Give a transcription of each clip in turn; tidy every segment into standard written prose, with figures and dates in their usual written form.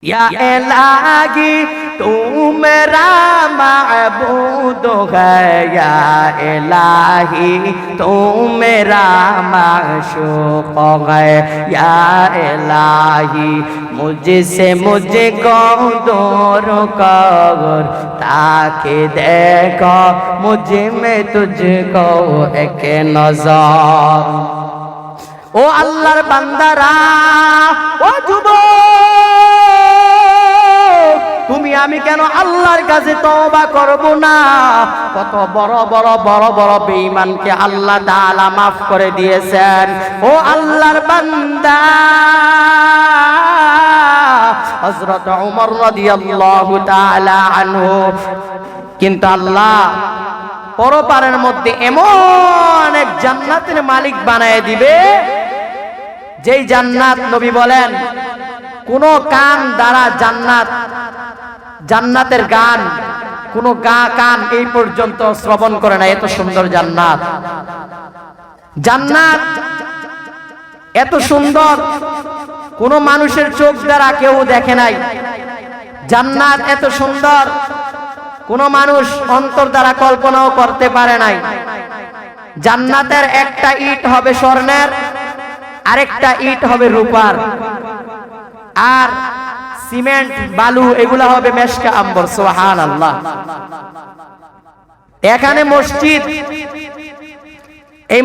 या इलाही तू मेरा माबूद है, या इलाही तू मेरा माशूक है, या इलाही मुझसे मुझको दूर कर, ताकि देखो मुझ में तुझको एक नजर। ओ अल्लाहर बान्दारा, ओ যুবক, তুমি আমি কেন আল্লাহর কাছে তওবা করব না? কত বড় বড় বড় বড় বেঈমানকে আল্লাহ তাআলা maaf করে দিয়েছেন। ও আল্লাহর বান্দা, হযরত ওমর রাদিয়াল্লাহু তাআলা আনহু কিন্তু আল্লাহ পরপারের মধ্যে এমন এক জান্নাতের মালিক বানায় দিবে, যেই জান্নাত নবী বলেন কোন কান দ্বারা জান্নাতের গান কোন কান এই পর্যন্ত শ্রবণ করে না। এত সুন্দর জান্নাত, জান্নাত এত সুন্দর কোন মানুষের চোখ দ্বারা কেউ দেখে নাই। জান্নাত এত সুন্দর কোন মানুষ অন্তর দ্বারা কল্পনাও করতে পারে নাই। জান্নাতের একটা ইট হবে স্বর্ণের, আরেকটা ইট হবে রূপার, আর সিমেন্ট বালু এগুলা হবে মেশকা আম্বর। সুবহানাল্লাহ। এখানে মসজিদ, এই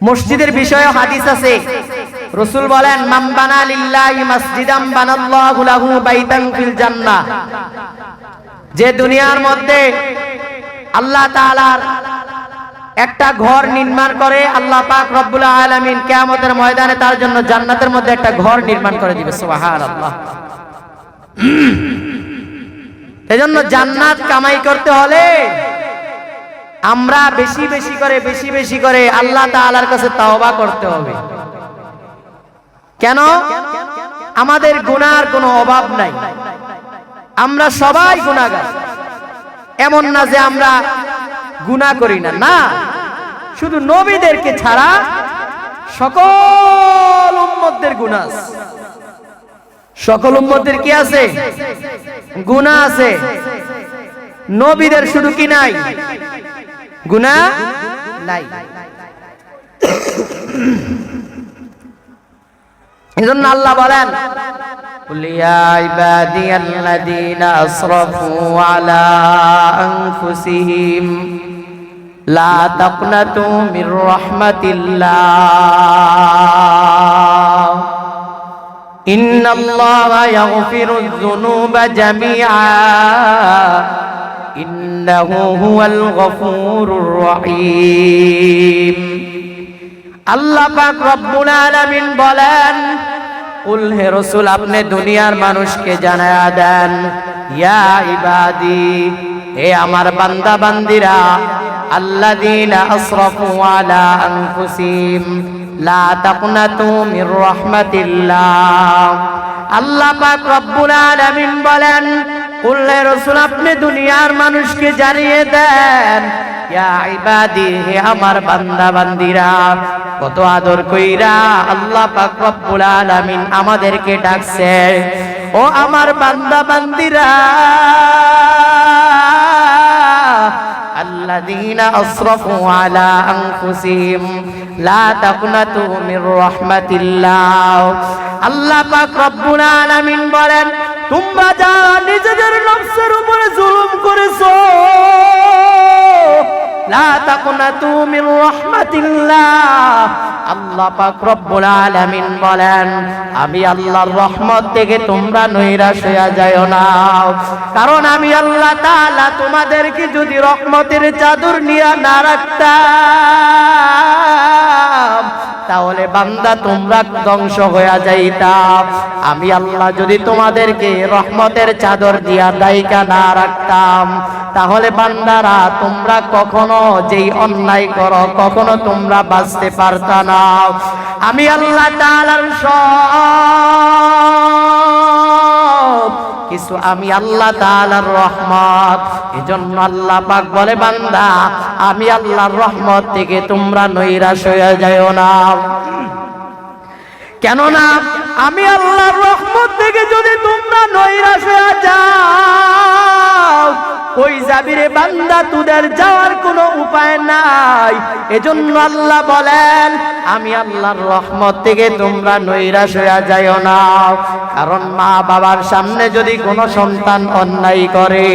মসজিদের বিষয়ে হাদিস আছে। রাসূল বলেন, মান বানা লিল্লাহি মাসজিদান বানাল্লাহু লাহু বাইতান ফিল জান্নাহ। যে দুনিয়ার মধ্যে আল্লাহ তাআলার একটা ঘর নির্মাণ করে, আল্লাহ পাক রব্বুল আলামিন কিয়ামতের ময়দানে তার জন্য জান্নাতের মধ্যে একটা ঘর নির্মাণ করে দিবে। সুবহানাল্লাহ। এজন্য জান্নাত কামাই করতে হলে আমরা বেশি বেশি করে আল্লাহ তাআলার কাছে তওবা করতে হবে। কেন? আমাদের গুনার কোনো অভাব নাই, আমরা সবাই গুনাহগার। এমন না যে আমরা গুনাহ করি না, না, শুধু নবীদেরকে ছাড়া সকল উম্মতদের গুনাহ আছে। সকল উম্মতদের কি আছে? গুনাহ আছে। নবীদের শুধু কি নাই? গুনাহ নাই। এজন্য আল্লাহ বলেন, কুল ইয়া ইবাদিয়াল্লাযীনা আসরাফু আলা আনফুসিহিম লা তাকনাতু মির রাহমাতিল্লাহ ইন্নাল্লাহা ইয়াগফিরুয যুনুবা জামিআ ইন্নাহু হুয়াল গফুরুর রহিম। আল্লাহ পাক রব্বুল আলামিন বলেন, কুল হে রাসূল, আপনি দুনিয়ার মানুষকে জানায়া দেন, ইয়া ইবাদি, হে আমার বান্দা বান্দিরা, আল্লাযীনা আসরাফু আলা আনফুসিহিম লা তাকনাতু মির রাহমাতিল্লাহ। আল্লাহ পাক রব্বুল আলামিন বলেন, কুল হে রাসূল, আপনি দুনিয়ার মানুষকে জানিয়ে দেন, ইয়া ইবাদি, হে আমার বান্দা বান্দিরা। কত আদর কইরা আল্লাহ পাক রব্বুল আলামিন আমাদেরকে ডাকছে, ও আমার বান্দা বান্দিরা, আল্লাযীনা আসরাফু আলা আনফুসিহিম লা তাকনাতু মির রাহমাতিল্লাহ। আল্লাহ পাক রব্বুল আলামিন বলেন, তোমরা যারা নিজেদের নফসের উপরে জুলুম করেছো, লা তাকনাতু মির রাহমাতিল্লাহ। আল্লাহ পাক রব্বুল আলামিন বলেন, আমি আল্লাহর রহমত থেকে তোমরা নৈরাশ হয়ে যাও না। কারণ আমি আল্লাহ তাআলা তোমাদেরকে যদি রহমতের চাদর নিয়ে না রাখতাম, তাহলে বান্দা তোমরা ধ্বংস হয়ে যাইতা। আমি আল্লাহ যদি তোমাদেরকে রহমতের চাদর দিয়া দায়িকা না রাখতাম, তাহলে বান্দারা তোমরা কখনো যেই অন্যায় করো কখনো তোমরা বাঁচতে পারতা না। আমি আল্লাহ তাআলার সব কিছু, আমি আল্লাহ তাআলার রহমত। এজন্য আল্লাহ পাক বলে, বান্দা আমি আল্লাহর রহমত থেকে তোমরা নৈরাশ হয়ে যাও না। কেননা আমি আল্লাহর রহমত রহমত থেকে যদি তোমরা নৈরাশ হয়ে যাও, কই যাবি রে বান্দা, তোদের যাওয়ার কোনো উপায় নাই। এজন্য আল্লাহ বলেন, আমি আল্লাহর রহমত থেকে তোমরা নৈরাশ হয়ে যাইও না। কারণ মা বাবার সামনে যদি কোনো সন্তান অন্যায় করে,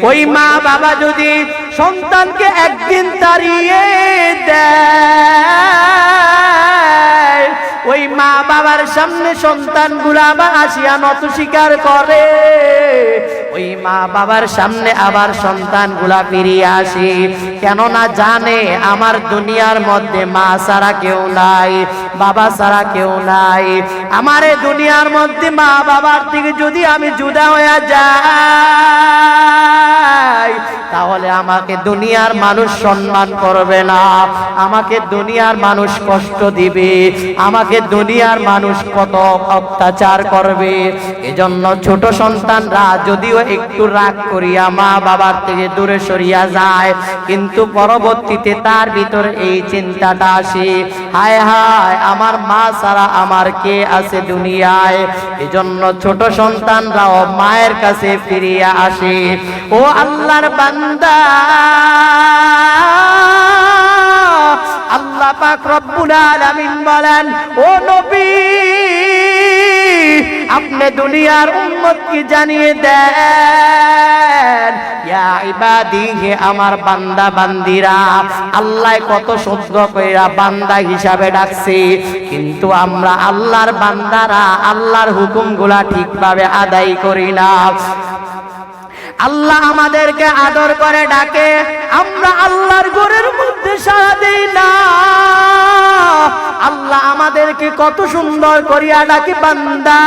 ওই মা বাবা যদি সন্তানকে একদিন তাড়িয়ে দেয়, ওই মা বাবার সামনে সন্তানগুলো আবার আসিয়া নত স্বীকার করে, ওই মা বাবার সামনে আবার সন্তানগুলা ফিরিয়ে আসে। কেননা জানে আমার দুনিয়ার মধ্যে মা ছাড়া কেউ নাই, বাবা ছাড়া কেউ নাই। আমার এই দুনিয়ার মধ্যে মা বাবার থেকে যদি আমি জুদা হয়ে যাই, তাহলে আমাকে দুনিয়ার মানুষ সম্মান করবে না, আমাকে দুনিয়ার মানুষ কষ্ট দিবে, আমাকে দুনিয়ার মানুষ কত অত্যাচার করবে। এজন্য ছোট সন্তানরা যদিও একটু রাগ করিয়া মা বাবার থেকে দূরে সরিয়া যায়, কিন্তু পরবর্তীতে তার ভিতরে এই চিন্তাটা আসে, হায় হায় আমার মা ছাড়া আমার কে আছে দুনিয়ায়। এজন্য ছোট সন্তানরাও মায়ের কাছে ফিরিয়া আসে। ও আল্লাহর বান্দা, আল্লাহ পাক রব্বুল আলামিন বলেন, ও নবী আপনি দুনিয়ার উম্মত কি জানিয়ে দেন, ইয়া ইবাদি, হে আমার বান্দা বান্দিরা। আল্লাহ কত শুদ্ধ কইরা বান্দা হিসাবে ডাকছে, কিন্তু আমরা আল্লাহর বান্দারা আল্লাহর হুকুমগুলা ঠিকভাবে আদায় করি না। আল্লাহ আমাদেরকে আদর করে ডাকে, আমরা আল্লাহর ঘরের মধ্যে সাড়া দেই না। আল্লাহ আমাদেরকে কত সুন্দর করিয়া ডাকে, বান্দা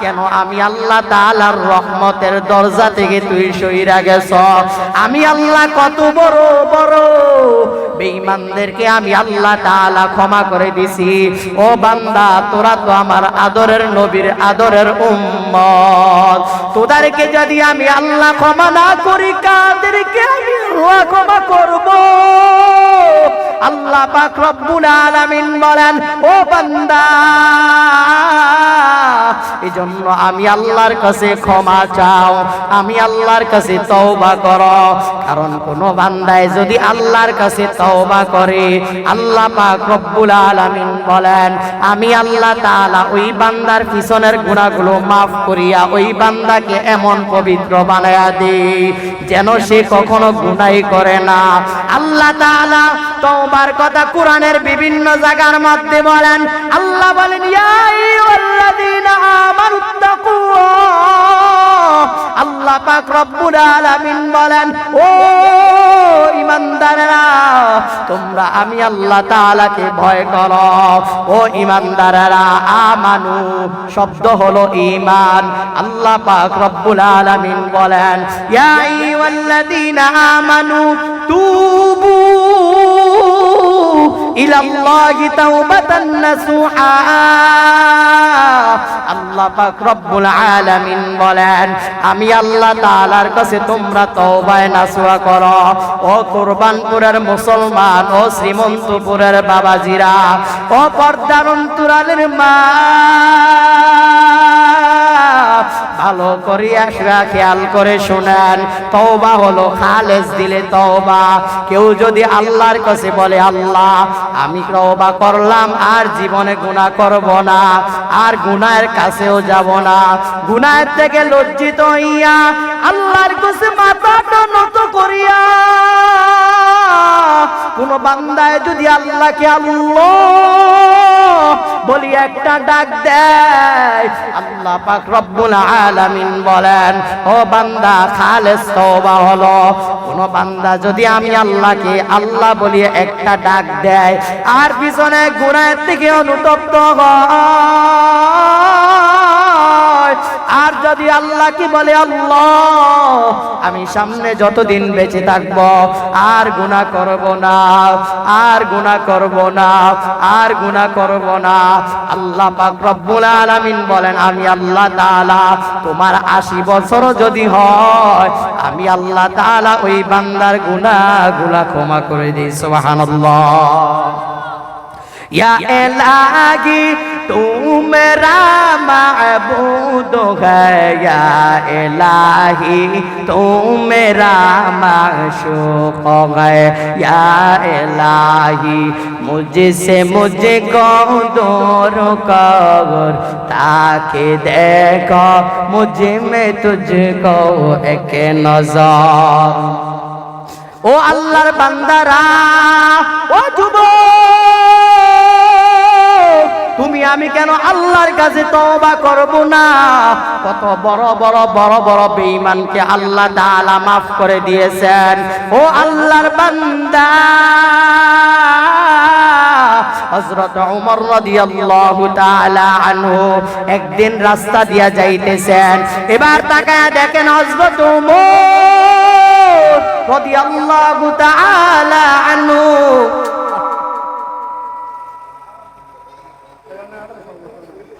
কেন আমি আল্লাহ তাআলার রহমতের দরজা থেকে তুই সইরা গেছ। আমি আল্লাহ কত বড় বড় বেঈমানদেরকে আমি আল্লাহ তাআলা ক্ষমা করে দিছি। ও বান্দা, তোরা তো আমার আদরের নবীর আদরের উম্মত, তোদেরকে যদি আমি আল্লাহ ক্ষমা না করি, কাদেরকে আমি আল্লাহ ক্ষমা করব? আল্লাহ পাক রব্বুল আলামিন বলেন, ও বান্দা এজন্য আমি আল্লাহর কাছে ক্ষমা চাও, আমি আল্লাহর কাছে তওবা করো। কারণ কোন বান্দায় যদি আল্লাহর কাছে তওবা করে, আল্লাহ পাক রব্বুল আলামিন বলেন, আমি আল্লাহ তাআলা ওই বান্দার পিছনের গুনাহগুলো মাফ করিয়া ওই বান্দাকে এমন পবিত্র বানায়া দেই যেন সে কখনো গুনাহ করে না। আল্লাহ তাআলা তওবার কথা কোরআনের বিভিন্ন জায়গার মধ্যে বলেন। আল্লাহ বলেন, ইয়া আইয়ুহাল্লাযীনা আমানুত্তাকুল্লাহ। আল্লাহ পাক রব্বুল আলামিন বলেন, ও ঈমানদাররা, তোমরা আমি আল্লাহ তাআলাকে ভয় করো। ও ঈমানদাররা, আমানু শব্দ হলো ঈমান। আল্লাহ পাক রব্বুল আলামিন বলেন, ইয়া আইয়ুহাল্লাযীনা আমানু তুবু ইলাল্লাহি তাওবাতান নাসুহা। আল্লাহ পাক রব্বুল আলামিন বলেন, আমি আল্লাহ তাআলার কাছে তোমরা তওবায়ে নাসুহা করো। ও কুরবানপুরের মুসলমান, ও শ্রীমন্তপুরের বাবাজিরা, ও পর্দার অন্তরালের মা, ভালো করিয়া খেয়াল করে শুনেন, তওবা হলো খালেস দিলে তওবা। কেউ যদি আল্লাহর কাছে বলে, আল্লাহ আমি তওবা করলাম, আর জীবনে গুনাহ করব না, আর গুনাহের কাছেও যাব না, গুনাহের থেকে লজ্জিত হইয়া আল্লাহর কাছে মাথাটা নত করিয়া কোন বান্দায় যদি আল্লাহকে আল্লাহ বলি একটা ডাক দেয়, আল্লাহ পাক রব্বুল আলামিন বলেন, ও বান্দা খালেস তওবা হলো। কোন বান্দা যদি আমি আল্লাহকে আল্লাহ বলি একটা ডাক দেয়, আর পিছনে গুনাহের থেকে অনুতপ্ত হয়, আর যদি আল্লাহকে বলে, আল্লাহ আমি সামনে যতদিন বেঁচে থাকব আর গুনাহ করব না, আর গুনাহ করব না, আর গুনাহ করব না। আল্লাহ পাক রব্বুল আলামিন বলেন, আমি আল্লাহ তাআলা তোমার 80 বছর যদি হয়, আমি আল্লাহ তাআলা ওই বান্দার গুনাহগুলো ক্ষমা করে দিই। সুবহানাল্লাহ। ইয়া ইলাহি तू मेरा माबूद है या इलाही तू मेरा माशूक है या इलाही मुझसे मुझको दूर कर ताकि देखो मुझे में तुझको एक नजर ও আল্লাহর বান্দারা ও যুবক তুমি আমি কেন আল্লাহর কাছে তওবা করব না কত বড় বড় বেঈমানকে আল্লাহ তাআলা maaf করে দিয়েছেন ও আল্লাহর বান্দা হযরত ওমর রাদিয়াল্লাহু তাআলা আনহু একদিন রাস্তা দিয়া যাইতেছেন এবার তাকায়া দেখেন হযরত ওমর রাদিয়াল্লাহু তাআলা আনহু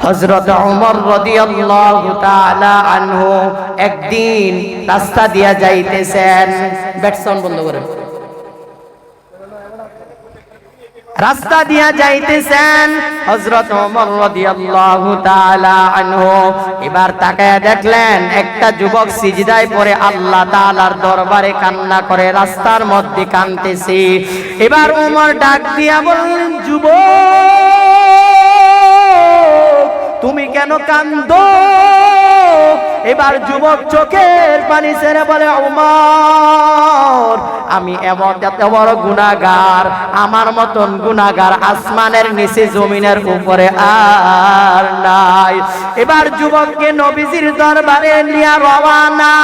হযরত ওমর রাদিয়াল্লাহু তাআলা আনহু একদিন রাস্তা দিয়া যাইতেছেন ব্যাটসন বন্ধ করেন রাস্তা দিয়া যাইতেছেন হযরত ওমর রাদিয়াল্লাহু তাআলা আনহু এবার তাকায়া দেখলেন একটা যুবক সিজদায় পড়ে আল্লাহ তাআলার দরবারে কান্না করে রাস্তার মধ্যে কাঁদতেছে এবার ওমর ডাক দিয়া বললেন যুবক তুমি কেন কাঁদো এবার যুবক চোখের পানি ছেড়ে বলে ওমর আমি এত বড় গুনাহগার আমার মতন গুনাহগার আসমানের নিচে জমিনের উপরে আর নাই এবার যুবককে নবীজির দরবারে নিয়ে রওনা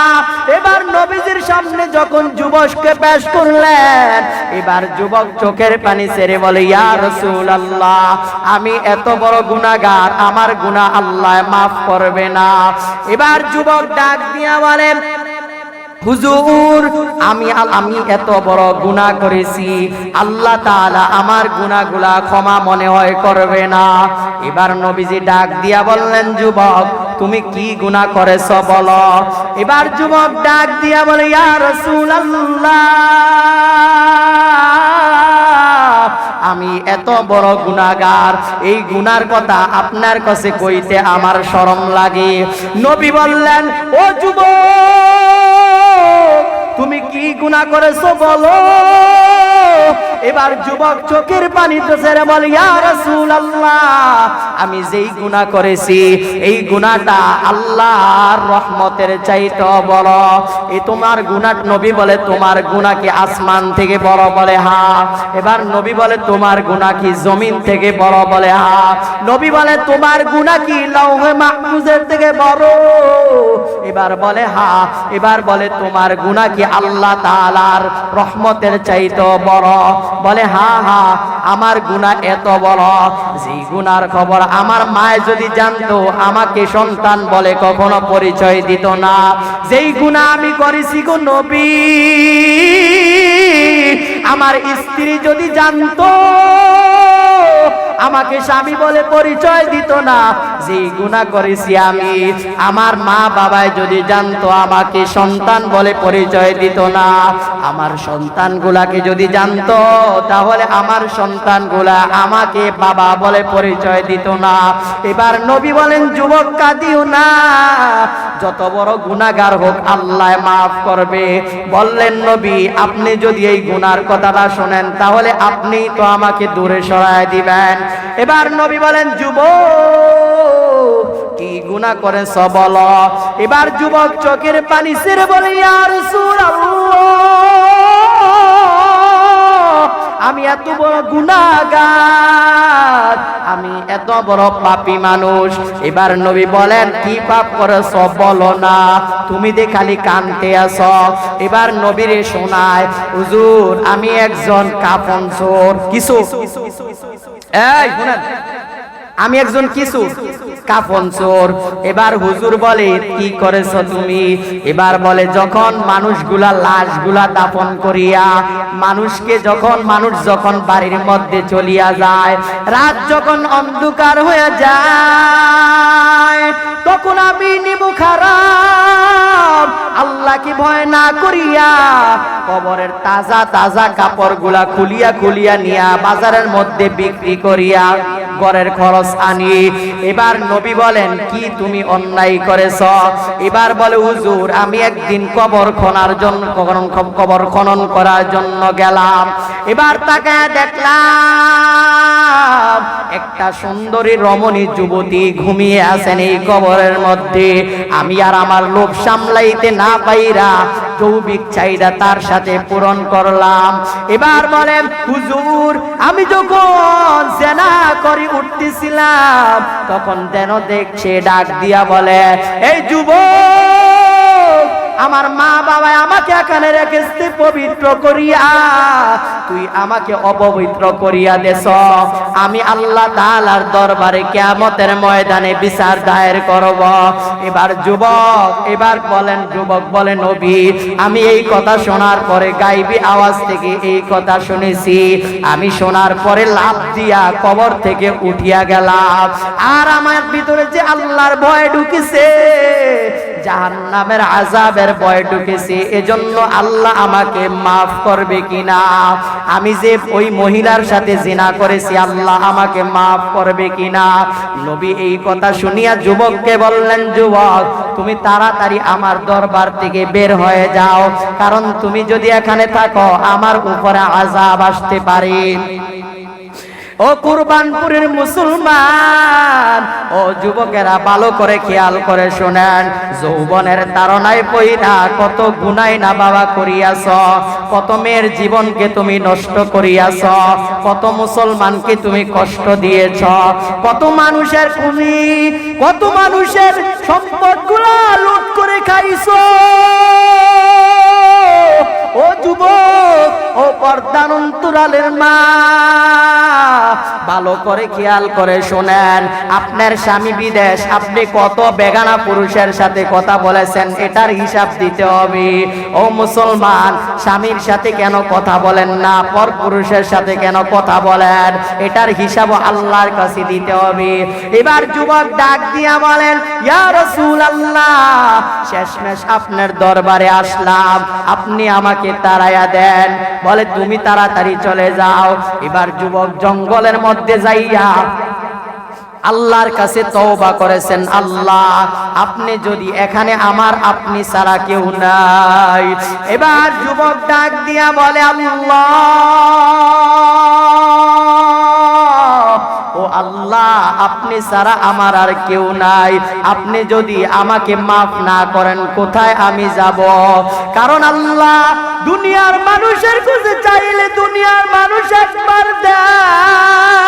এবার নবীজির সামনে যখন যুবককে পেশ করলেন এবার যুবক চোখের পানি ছেড়ে বলে ইয়া রাসূলুল্লাহ আমি এত বড় গুনাহগার আমার গুনাহ আল্লাহ maaf করবে না এবার যুবক ডাক দিয়া বলেন হুজুর আমি এত বড় গুনাহ করেছি আল্লাহ তাআলা আমার গুনাহগুলা ক্ষমা মনে হয় করবে না এবার নবীজি ডাক দিয়া বললেন যুবক তুমি কি গুনাহ করেছো বলো এবার যুবক ডাক দিয়া বলে ইয়া রাসূলুল্লাহ আমি এত বড় গুনাহগার এই গুনার কথা আপনার কাছে কইতে আমার শরম লাগে নবী বললেন ও যুবক তুমি কি গুনাহ করেছো বলো এবার যুবক চোখের পানি ছেড়ে বলে ইয়া রাসূলুল্লাহ আমি যেই গুনাহ করেছি এই গুনাহটা আল্লাহর রহমতের চাইতে বড় এই তোমার গুনাহ নবী বলে তোমার গুনাহ কি আসমান থেকে বড় বলে হ্যাঁ এবার নবী বলে তোমার গুনাহ কি জমিন থেকে বড় বলে হ্যাঁ নবী বলে তোমার গুনাহ কি লৌহে মাহফুজের থেকে বড় এবার বলে হ্যাঁ এবার বলে তোমার গুনাহ কি আল্লাহ তাআলার রহমতের চাইতে বড় বলে হ্যাঁ হ্যাঁ আমার গুনাহ এত বড় যে গুনার খবর আমার মা যদি জানতো আমাকে সন্তান বলে কখনো পরিচয় দিত না যেই গুনাহ আমি করেছি গো নবী আমার স্ত্রী যদি জানতো আমাকে স্বামী বলে পরিচয় দিত না যেই গুনাহ করেছি আমি আমার মা বাবাই যদি জানতো আমাকে সন্তান বলে পরিচয় দিত না আমার সন্তানগুলাকে যদি জানতো তাহলে আমার সন্তানগুলা আমাকে বাবা বলে পরিচয় দিত না এবার নবী বলেন যুবক কাঁদিও না যত বড় গুনাহগার হোক আল্লাহ maaf করবে বললেন নবী আপনি যদি এই গুনার কথাটা শুনেন তাহলে আপনি তো আমাকে দূরে সরায় দিবেন এবার নবী বলেন যুবক কি গুনাহ করেছো বলো এবার যুবক চোখের পানি ছেড়ে বলে ইয়া রাসূলুল্লাহ আমি এত বড় গুনাহগার আমি এত বড় পাপী মানুষ এবার নবী বলেন কি পাপ করেছো বলো না তুমি যে খালি কানতে আছো এবার নবীরে শোনায় হুজুর আমি একজন কাফন চোর কিছু এই শুনেন আমি একজন কিছু কাফন চোর এবার হুজুর বলে কি করেছো তুমি এবার বলে যখন মানুষগুলা লাশগুলা দাফন করিয়া মানুষ যখন বাড়ির মধ্যে চলিয়া যায় রাত যখন অন্ধকার হয়ে যায় তখন আমি নিমু খারাপ আল্লাহকে ভয় না করিয়া কবরের তাজা তাজা কাপড়গুলা খুলিয়া খুলিয়া নিয়া বাজারের মধ্যে বিক্রি করিয়া ঘরের খরচ আনি। এবার নবী বলেন, কি তুমি অন্যায় করেছ? এবার বলে, হুজুর আমি একদিন কবর খনন করার জন্য গেলাম। এবার তাকায় দেখলাম একটা সুন্দরী রমণী যুবতী ঘুমিয়ে আছেন এই কবরের মধ্যে। আমি আর আমার লোভ সামলাইতে না পাইরা যৌবিক চাহিদা তার সাথে পূরণ করলাম। এবার বলেন, হুজুর আমি যখন জেনা করে উঠতেছিলাম তখন যেন দেখছে, ডাক দিয়া বলে, এই যুবক, আমার মা বাবা আমাকে এখানে রেখেছে পবিত্র করিয়া, তুই আমাকে অপবিত্র করিয়া দেছ। আমি আল্লাহ তাআলার দরবারে কিয়ামতের ময়দানে বিচার দায়ের করব। এবার যুবক বলে, নবী আমি এই কথা শোনার পরে গায়বী আওয়াজ থেকে এই কথা শুনেছি। আমি শোনার পরে লাফ দিয়া কবর থেকে উঠিয়া গেলাম। আর আমার ভিতরে যে আল্লাহর ভয় ঢুকেছে, জাহান্নামের আযাবের ভয় ঢুকেছে, এজন্য আল্লাহ আমাকে মাফ করবে কিনা। আমি যে ওই মহিলার সাথে জিনা করেছি, আল্লাহ আমাকে মাফ করবে কিনা। নবী এই কথা শুনিয়া যুবককে বললেন, যুবক তুমি তাড়াতাড়ি আমার দরবার থেকে বের হয়ে যাও, কারণ তুমি যদি এখানে থাকো আমার উপরে আযাব আসতে পারে। ও কুরবানপুরের মুসলমান, ও যুবকেরা ভালো করে খেয়াল করে শোনেন, যৌবনের তাড়নায় পইরা কত গুনাহ না বাবা করিয়াছ, কত মেয়ের জীবনকে তুমি নষ্ট করিয়াছ, কত মুসলমানকে তুমি কষ্ট দিয়েছ, কত মানুষের সম্পদগুলো লুট করে খাইছো। ও যুবক, ও পর্দার অন্তরালের মা, ভালো করে খেয়াল করে শোনেন, আপনার স্বামী বিদেশ, আপনি কত বেগানা পুরুষের সাথে কথা বলেছেন, এটার হিসাব দিতে হবে। ও মুসলমান, স্বামীর সাথে কেন কথা বলেন না, পর পুরুষের সাথে কেন কথা বলেন, এটার হিসাব আল্লাহর কাছে দিতে হবে। এবার যুবক ডাক দিয়া বলেন, ইয়া রাসূলুল্লাহ, শেষমেশ আপনার দরবারে আসলাম, আপনি আমাকে তাড়াইয়া দেন। বলে, তুমি তাড়াতাড়ি চলে যাও। এবার যুবক জঙ্গলের মধ্যে যাইয়া আল্লাহর কাছে তওবা করেছেন, আল্লাহ আপনি যদি এখানে আপনি ছাড়া কেউ নাই। এবার যুবক ডাক দিয়া বলে, আল্লাহ, ও আল্লাহ আপনি ছাড়া আমার আর কেউ নাই, আপনি যদি আমাকে মাফ না করেন কোথায় আমি যাব? কারণ আল্লাহ দুনিয়ার মানুষের কাছে চাইলে দুনিয়ার মানুষ একবার দেয়,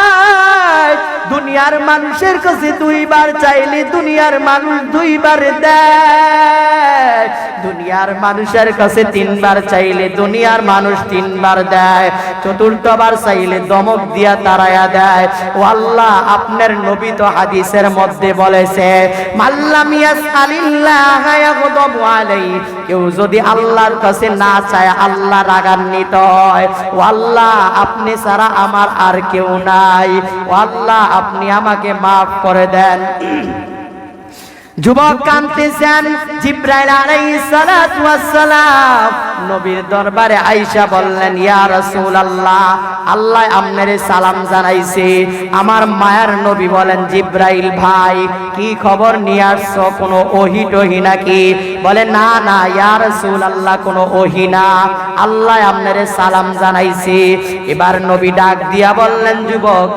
দুনিয়ার মানুষের কাছে দুইবার চাইলে দুনিয়ার মানুষ দুইবার দেয়, দুনিয়ার মানুষের কাছে তিনবার চাইলে দুনিয়ার মানুষ তিনবার দেয়, চতুর্থবার চাইলে দমক দিয়া তাড়ায়া দেয়। ও আল্লাহ, আপনার নবী তো হাদিসের মধ্যে বলেছে, মাল্লাম ইয়াসআলিল্লাহ ইয়াগদাবু আলাইহি, কেউ যদি আল্লাহর কাছে না চায় আল্লাহ রাগান্বিত হয়। ও আল্লাহ, আপনি ছাড়া আমার আর কেউ নাই, ও আল্লাহ আপনি আমাকে মাফ করে দেন। যুবক কাঁদতেছেন। জিবরাইল আলাইহিস সালাতু ওয়াস সালাম নবীর দরবারে আয়েশা বললেন, ইয়া রাসূলুল্লাহ, আল্লাহ আপনারে সালাম জানাইছে। আমার মায়ার নবী বলেন, জিবরাইল ভাই কি খবর নিয়ে আসছো, কোনো ওহী টহি নাকি? বলে, না না ইয়া রাসূলুল্লাহ, কোনো ওহী না, আল্লাহ আপনারে সালাম জানাইছে। এবার নবী ডাক দিয়া বললেন, যুবক,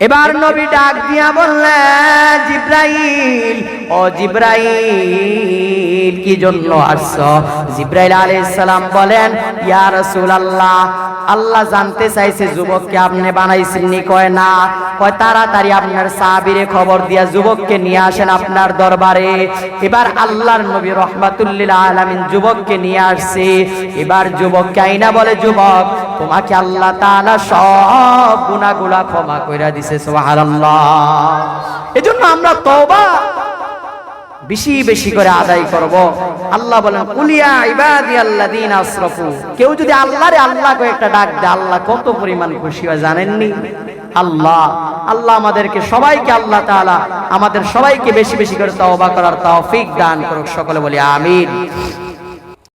এবার নবী ডাক দিয়া বললেন, জিবরাইল, ও জিবরাইল কি জন্য আসছো? জিবরাইল আলাইহিস সালাম বলেন, ইয়া রাসূলুল্লাহ, আল্লাহ জানতে চাইছে যুবককে আপনি বানাইছেননি। কয় না। কয় তাড়াতাড়ি আপনার সাহাবীরে খবর দিয়া যুবককে নিয়ে আসেন আপনার দরবারে। এবার আল্লাহর নবী রাহমাতুল লিল আলামিন যুবককে নিয়ে আসছে। এবার যুবককে আইনা বলে, যুবক তোমাকে আল্লাহ তাআলা সব গুনাহগুলো ক্ষমা কইরা দিছে। সুবহানাল্লাহ। এজন্য আমরা তওবা বেশি বেশি করে আদায় করব। আল্লাহ বলেন, কুলিয়া ইবাদিয়াল্লাযীনা আসরাফু, কেউ যদি আল্লাহরে আল্লাহ কয়ে একটা ডাক দেয়, আল্লাহ কত পরিমাণ খুশি হয় জানেননি? আল্লাহ আমাদেরকে সবাইকে, আল্লাহ তাআলা আমাদের সবাইকে বেশি বেশি করে তওবা করার তৌফিক দান করুক। সকলে বলি আমিন।